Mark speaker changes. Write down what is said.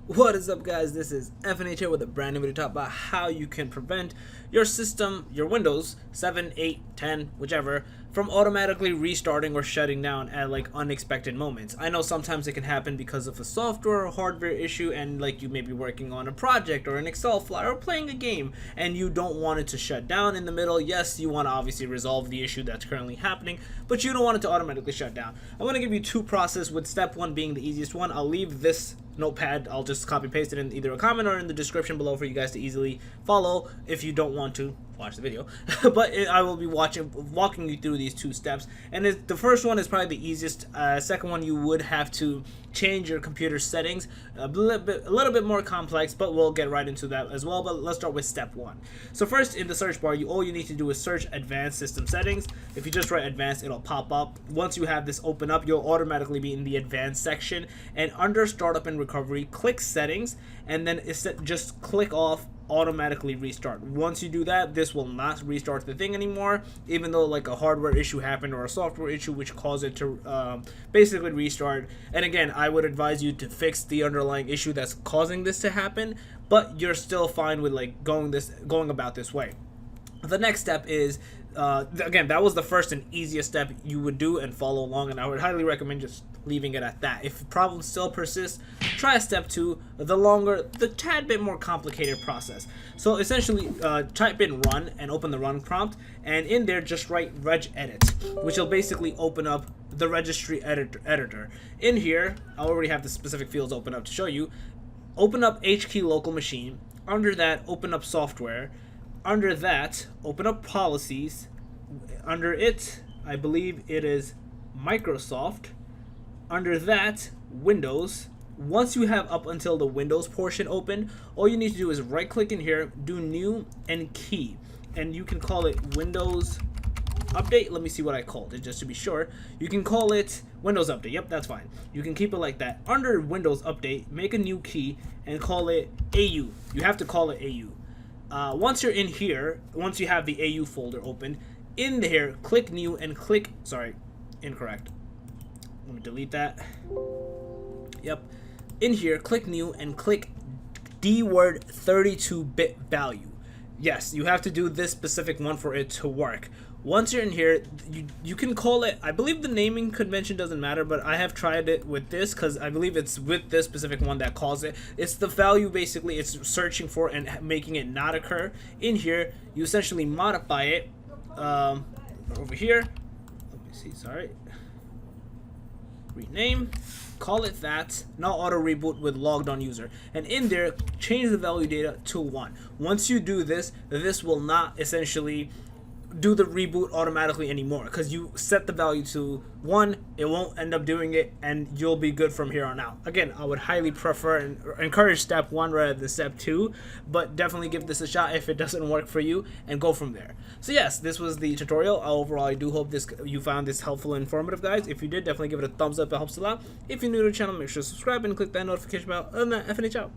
Speaker 1: What is up, guys? This is FNH here with a brand new video talk about how you can prevent your system, your Windows 7, 8, 10, whichever, from automatically restarting or shutting down at like unexpected moments. I know sometimes it can happen because of a software or hardware issue, and like you may be working on a project or an Excel file or playing a game and you don't want it to shut down in the middle. Yes, you want to obviously resolve the issue that's currently happening, but you don't want it to automatically shut down. I'm going to give you two processes, with step one being the easiest one. I'll leave this notepad, I'll just copy paste it in either a comment or in the description below for you guys to easily follow if you don't want to watch the video. But I will be walking you through these two steps, and the first one is probably the easiest. Second one, you would have to change your computer settings, a little bit more complex, but we'll get right into that as well. But let's start with step one. So first, in the search bar, all you need to do is search advanced system settings. If you just write advanced, it'll pop up. Once you have this open up, you'll automatically be in the advanced section, and under startup and recovery, click settings, and then just click off automatically restart. Once you do that, this will not restart the thing anymore, even though like a hardware issue happened or a software issue which caused it to basically restart. And again, I would advise you to fix the underlying issue that's causing this to happen, but you're still fine with like going about this way. The next step is again, that was the first and easiest step you would do and follow along, and I would highly recommend just leaving it at that. If problems still persist, try step two, the tad bit more complicated process. So essentially, type in run and open the run prompt, and in there just write regedit, which will basically open up the registry editor. In here, I already have the specific fields open up to show you. Open up HKey local machine. Under that, open up software. Under that, open up policies. Under it, I believe it is Microsoft. Under that, Windows. Once you have up until the Windows portion open, all you need to do is right click in here, do new and key, and you can call it Windows Update. Let me see what I called it just to be sure. You can call it Windows Update. Yep, that's fine. You can keep it like that. Under Windows Update, make a new key and call it AU. You have to call it AU. Once you're in here, once you have the AU folder open, in there, click new and click, sorry, incorrect. Let me delete that. Yep. In here, click new and click DWORD 32-bit value. Yes, you have to do this specific one for it to work. Once you're in here, you can call it, I believe the naming convention doesn't matter, but I have tried it with this because I believe it's with this specific one that calls it. It's the value basically it's searching for and making it not occur. In here, you essentially modify it over here. Let me see, sorry. Rename, call it that. NoAutoRebootWithLoggedOnUser, and in there, change the value data to 1. Once you do this, this will not essentially do the reboot automatically anymore, because you set the value to 1. It won't end up doing it, and you'll be good from here on out. Again, I would highly prefer and encourage step 1 rather than step 2, but definitely give this a shot if it doesn't work for you and go from there. So yes, this was the tutorial. Overall, I do hope you found this helpful and informative, guys. If you did, definitely give it a thumbs up. It helps a lot. If you're new to the channel, make sure to subscribe and click that notification bell. Other than that, FNH out.